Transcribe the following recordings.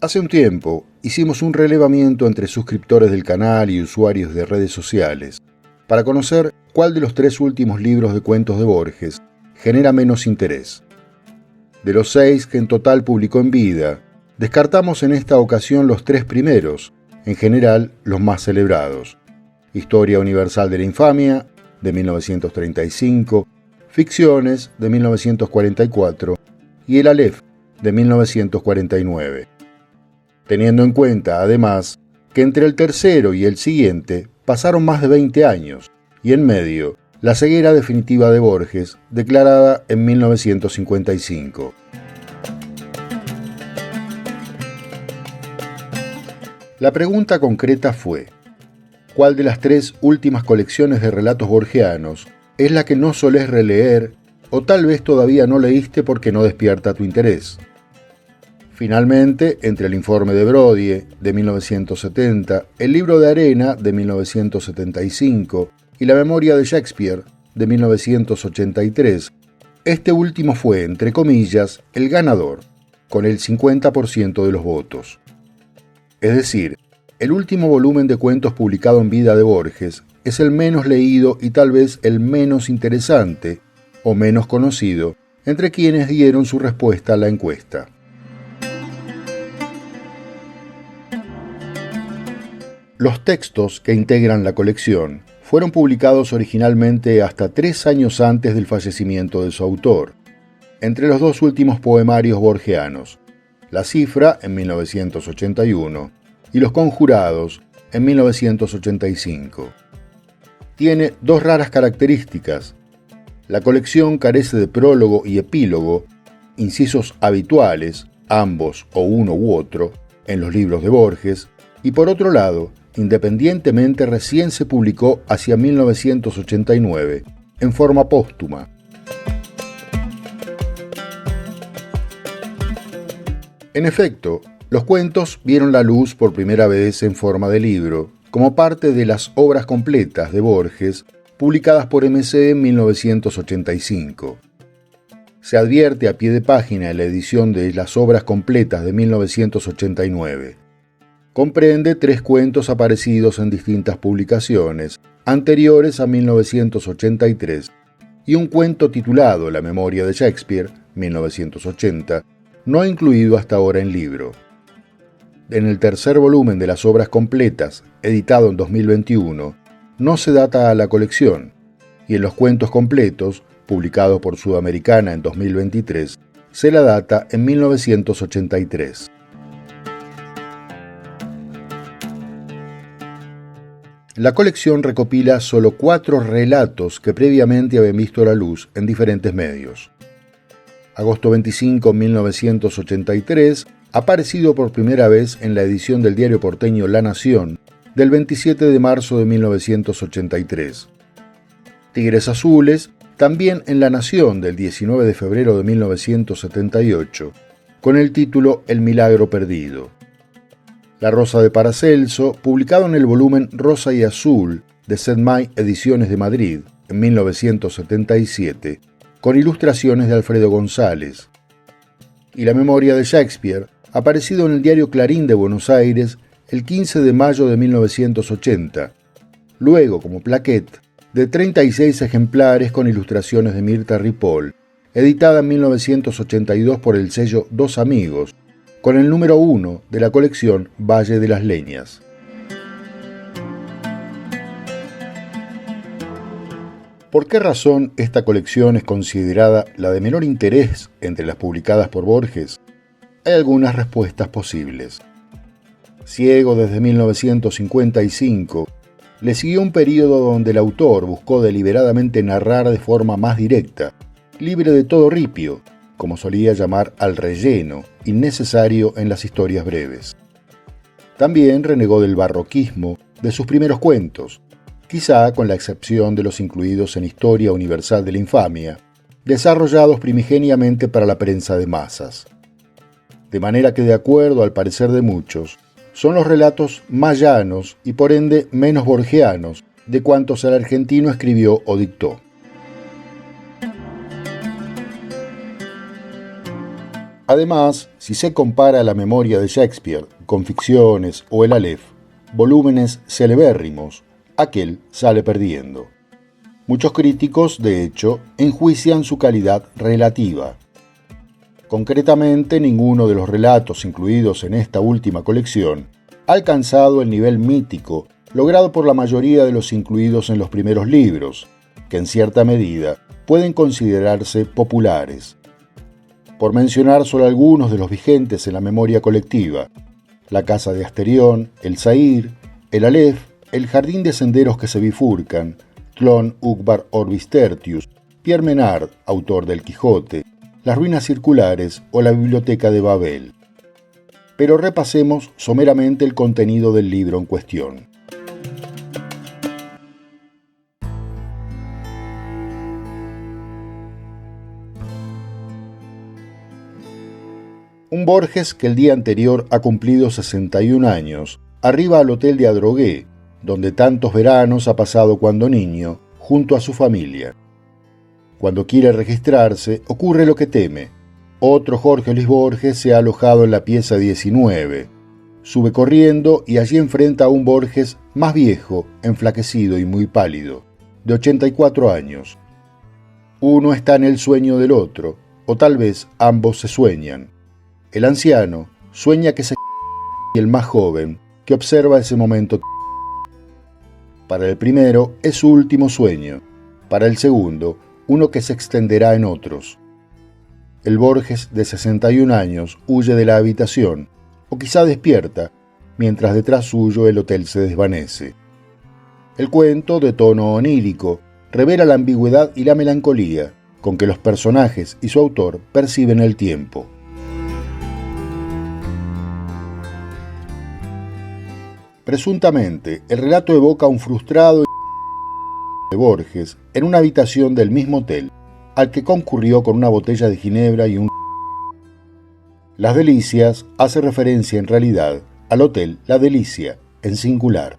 Hace un tiempo hicimos un relevamiento entre suscriptores del canal y usuarios de redes sociales para conocer cuál de los 3 últimos libros de cuentos de Borges genera menos interés. De los 6 que en total publicó en vida, descartamos en esta ocasión los 3 primeros, en general los más celebrados: Historia Universal de la Infamia, de 1935, Ficciones, de 1944, y El Aleph, de 1949. Teniendo en cuenta, además, que entre el tercero y el siguiente pasaron más de 20 años, y en medio, la ceguera definitiva de Borges, declarada en 1955. La pregunta concreta fue: ¿cuál de las 3 últimas colecciones de relatos borgianos es la que no solés releer o tal vez todavía no leíste porque no despierta tu interés? Finalmente, entre el informe de Brodie, de 1970, el libro de Arena, de 1975, y la memoria de Shakespeare, de 1983, este último fue, entre comillas, el ganador, con el 50% de los votos. Es decir, el último volumen de cuentos publicado en vida de Borges es el menos leído y tal vez el menos interesante o menos conocido entre quienes dieron su respuesta a la encuesta. Los textos que integran la colección fueron publicados originalmente hasta 3 años antes del fallecimiento de su autor, entre los 2 últimos poemarios borgianos, La Cifra en 1981 y Los Conjurados en 1985. Tiene 2 raras características. La colección carece de prólogo y epílogo, incisos habituales, ambos o uno u otro, en los libros de Borges, y por otro lado, independientemente recién se publicó hacia 1989, en forma póstuma. En efecto, los cuentos vieron la luz por primera vez en forma de libro, como parte de las obras completas de Borges, publicadas por MC en 1985. Se advierte a pie de página en la edición de las obras completas de 1989. Comprende 3 cuentos aparecidos en distintas publicaciones, anteriores a 1983, y un cuento titulado La Memoria de Shakespeare, 1980, no incluido hasta ahora en libro. En el tercer volumen de las obras completas, editado en 2021, no se data a la colección, y en los cuentos completos, publicados por Sudamericana en 2023, se la data en 1983. La colección recopila solo 4 relatos que previamente habían visto la luz en diferentes medios. Agosto 25, 1983, aparecido por primera vez en la edición del diario porteño La Nación, del 27 de marzo de 1983. Tigres Azules, también en La Nación del 19 de febrero de 1978, con el título El Milagro Perdido. La Rosa de Paracelso, publicado en el volumen Rosa y Azul de Setmai Ediciones de Madrid, en 1977, con ilustraciones de Alfredo González. Y La Memoria de Shakespeare, aparecido en el diario Clarín de Buenos Aires el 15 de mayo de 1980, luego como plaquette de 36 ejemplares con ilustraciones de Mirta Ripoll, editada en 1982 por el sello Dos Amigos, con el número 1 de la colección Valle de las Leñas. ¿Por qué razón esta colección es considerada la de menor interés entre las publicadas por Borges? Hay algunas respuestas posibles. Ciego desde 1955, le siguió un período donde el autor buscó deliberadamente narrar de forma más directa, libre de todo ripio, como solía llamar al relleno, innecesario en las historias breves. También renegó del barroquismo de sus primeros cuentos, quizá con la excepción de los incluidos en Historia Universal de la Infamia, desarrollados primigeniamente para la prensa de masas. De manera que, de acuerdo al parecer de muchos, son los relatos más llanos y por ende menos borgianos de cuantos el argentino escribió o dictó. Además, si se compara la memoria de Shakespeare con ficciones o el Aleph, volúmenes celebérrimos, aquel sale perdiendo. Muchos críticos, de hecho, enjuician su calidad relativa. Concretamente, ninguno de los relatos incluidos en esta última colección ha alcanzado el nivel mítico logrado por la mayoría de los incluidos en los primeros libros, que en cierta medida pueden considerarse populares. Por mencionar solo algunos de los vigentes en la memoria colectiva: La casa de Asterión, el Zair, el Aleph, el jardín de senderos que se bifurcan, Tlön Uqbar Orbis Tertius, Pierre Menard, autor del Quijote, las ruinas circulares o la biblioteca de Babel. Pero repasemos someramente el contenido del libro en cuestión. Un Borges que el día anterior ha cumplido 61 años, arriba al hotel de Adrogué, donde tantos veranos ha pasado cuando niño, junto a su familia. Cuando quiere registrarse, ocurre lo que teme. Otro Jorge Luis Borges se ha alojado en la pieza 19. Sube corriendo y allí enfrenta a un Borges más viejo, enflaquecido y muy pálido, de 84 años. Uno está en el sueño del otro, o tal vez ambos se sueñan. El anciano sueña que se y el más joven, que observa ese momento. Para el primero es su último sueño, para el segundo, uno que se extenderá en otros. El Borges de 61 años huye de la habitación, o quizá despierta, mientras detrás suyo el hotel se desvanece. El cuento, de tono onírico, revela la ambigüedad y la melancolía con que los personajes y su autor perciben el tiempo. Presuntamente, el relato evoca un frustrado de Borges en una habitación del mismo hotel, al que concurrió con una botella de ginebra y un... Las Delicias hace referencia en realidad al hotel La Delicia, en singular,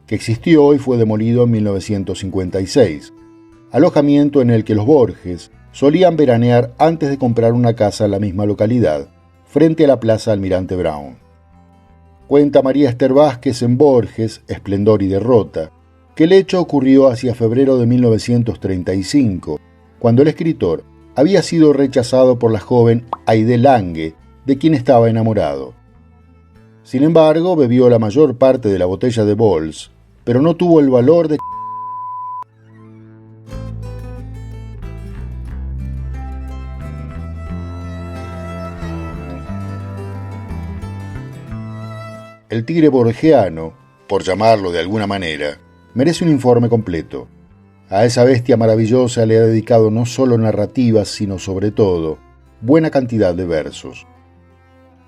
que existió y fue demolido en 1956, alojamiento en el que los Borges solían veranear antes de comprar una casa en la misma localidad, frente a la Plaza Almirante Brown. Cuenta María Esther Vázquez en Borges, Esplendor y Derrota, que el hecho ocurrió hacia febrero de 1935, cuando el escritor había sido rechazado por la joven Aide Lange, de quien estaba enamorado. Sin embargo, bebió la mayor parte de la botella de Bols, pero no tuvo el valor de... El tigre borgiano, por llamarlo de alguna manera, merece un informe completo. A esa bestia maravillosa le ha dedicado no solo narrativas, sino sobre todo, buena cantidad de versos.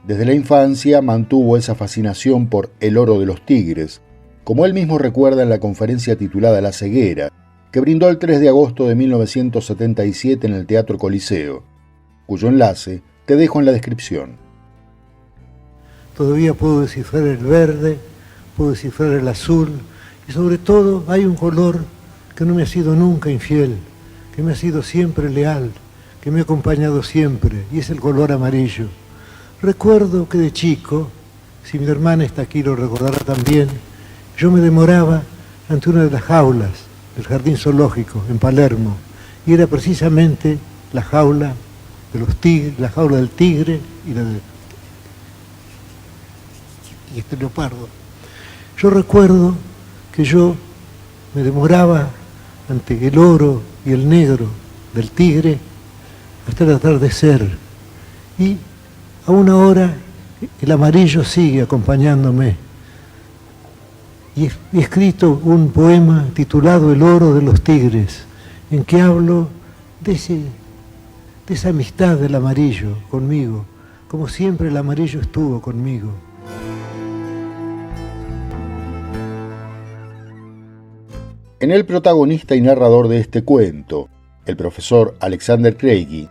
Desde la infancia mantuvo esa fascinación por El oro de los tigres, como él mismo recuerda en la conferencia titulada La ceguera, que brindó el 3 de agosto de 1977 en el Teatro Coliseo, cuyo enlace te dejo en la descripción. Todavía puedo descifrar el verde, puedo descifrar el azul, y sobre todo hay un color que no me ha sido nunca infiel, que me ha sido siempre leal, que me ha acompañado siempre, y es el color amarillo. Recuerdo que de chico, si mi hermana está aquí lo recordará también, yo me demoraba ante una de las jaulas del jardín zoológico en Palermo, y era precisamente la jaula de los tigres, la jaula del tigre y la de este leopardo. Yo recuerdo que yo me demoraba ante el oro y el negro del tigre hasta el atardecer, y a una hora el amarillo sigue acompañándome. Y he escrito un poema titulado El oro de los tigres, en que hablo de esa amistad del amarillo conmigo, como siempre el amarillo estuvo conmigo. En el protagonista y narrador de este cuento, el profesor Alexander Craigie,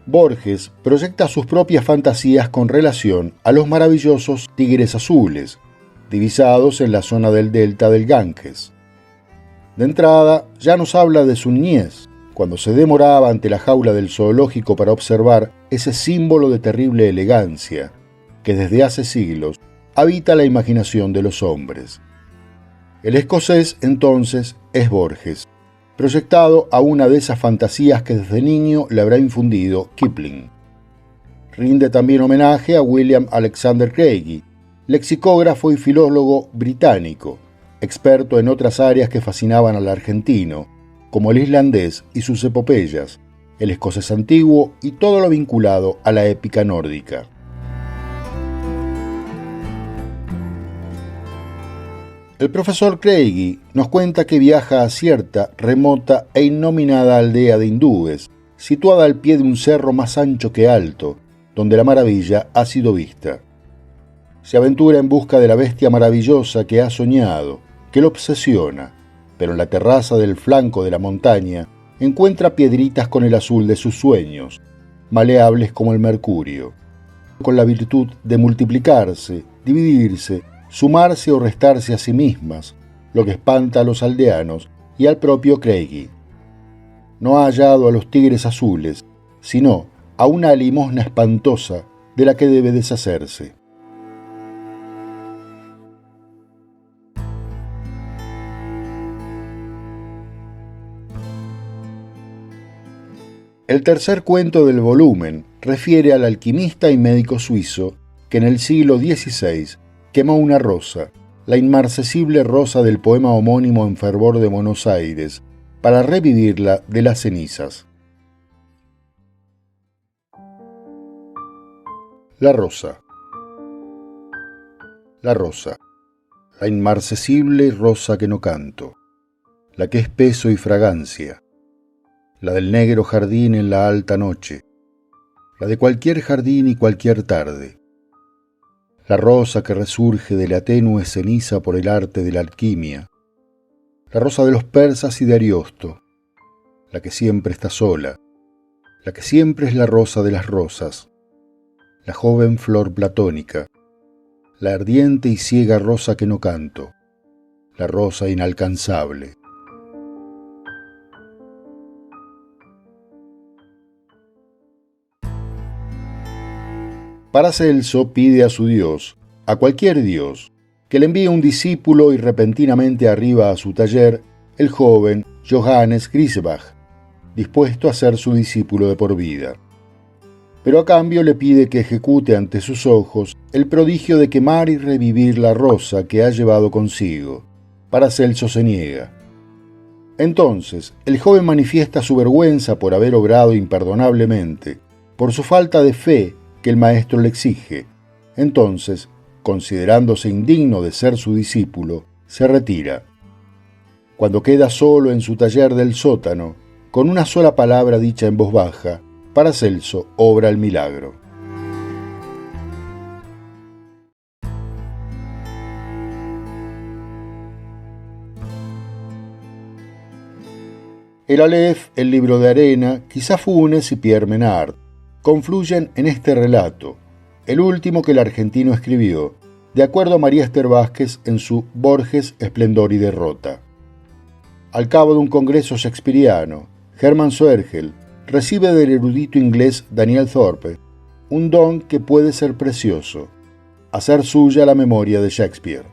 Borges proyecta sus propias fantasías con relación a los maravillosos tigres azules, divisados en la zona del delta del Ganges. De entrada, ya nos habla de su niñez, cuando se demoraba ante la jaula del zoológico para observar ese símbolo de terrible elegancia que desde hace siglos habita la imaginación de los hombres. El escocés, entonces, es Borges, proyectado a una de esas fantasías que desde niño le habrá infundido Kipling. Rinde también homenaje a William Alexander Craigie, lexicógrafo y filólogo británico, experto en otras áreas que fascinaban al argentino, como el islandés y sus epopeyas, el escocés antiguo y todo lo vinculado a la épica nórdica. El profesor Craigie nos cuenta que viaja a cierta, remota e innominada aldea de hindúes, situada al pie de un cerro más ancho que alto, donde la maravilla ha sido vista. Se aventura en busca de la bestia maravillosa que ha soñado, que lo obsesiona, pero en la terraza del flanco de la montaña encuentra piedritas con el azul de sus sueños, maleables como el mercurio, con la virtud de multiplicarse, dividirse, sumarse o restarse a sí mismas, lo que espanta a los aldeanos y al propio Craigie. No ha hallado a los tigres azules, sino a una limosna espantosa de la que debe deshacerse. El tercer cuento del volumen refiere al alquimista y médico suizo que en el siglo XVI quemó una rosa, la inmarcesible rosa del poema homónimo En fervor de Buenos Aires, para revivirla de las cenizas. La rosa. La rosa, la inmarcesible rosa que no canto, la que es peso y fragancia, la del negro jardín en la alta noche, la de cualquier jardín y cualquier tarde, la rosa que resurge de la tenue ceniza por el arte de la alquimia, la rosa de los persas y de Ariosto, la que siempre está sola, la que siempre es la rosa de las rosas, la joven flor platónica, la ardiente y ciega rosa que no canto, la rosa inalcanzable. Paracelso pide a su Dios, a cualquier Dios, que le envíe un discípulo y repentinamente arriba a su taller el joven Johannes Griesbach, dispuesto a ser su discípulo de por vida. Pero a cambio le pide que ejecute ante sus ojos el prodigio de quemar y revivir la rosa que ha llevado consigo. Paracelso se niega. Entonces, el joven manifiesta su vergüenza por haber obrado imperdonablemente, por su falta de fe que el maestro le exige. Entonces, considerándose indigno de ser su discípulo, se retira. Cuando queda solo en su taller del sótano, con una sola palabra dicha en voz baja, Paracelso obra el milagro. El Aleph, el libro de arena, quizá Funes y Pierre Menard confluyen en este relato, el último que el argentino escribió, de acuerdo a María Esther Vázquez en su Borges, Esplendor y Derrota. Al cabo de un congreso shakespeariano, Hermann Soergel recibe del erudito inglés Daniel Thorpe un don que puede ser precioso, hacer suya la memoria de Shakespeare.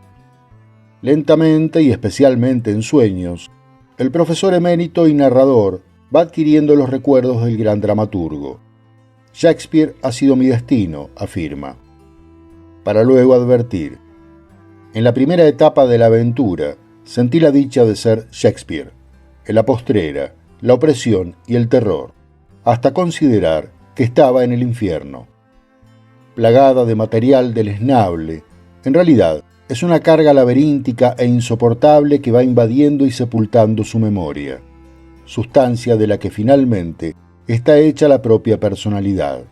Lentamente y especialmente en sueños, el profesor emérito y narrador va adquiriendo los recuerdos del gran dramaturgo. Shakespeare ha sido mi destino, afirma, para luego advertir: en la primera etapa de la aventura sentí la dicha de ser Shakespeare, en la postrera, la opresión y el terror, hasta considerar que estaba en el infierno. Plagada de material deleznable, en realidad es una carga laberíntica e insoportable que va invadiendo y sepultando su memoria, sustancia de la que finalmente está hecha la propia personalidad.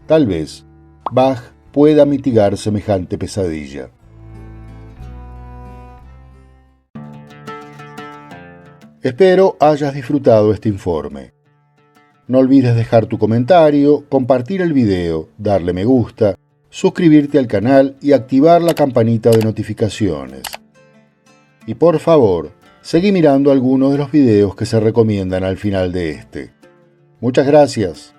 Tal vez Bach pueda mitigar semejante pesadilla. Espero hayas disfrutado este informe. No olvides dejar tu comentario, compartir el video, darle me gusta, suscribirte al canal y activar la campanita de notificaciones. Y por favor, seguí mirando algunos de los videos que se recomiendan al final de este. Muchas gracias.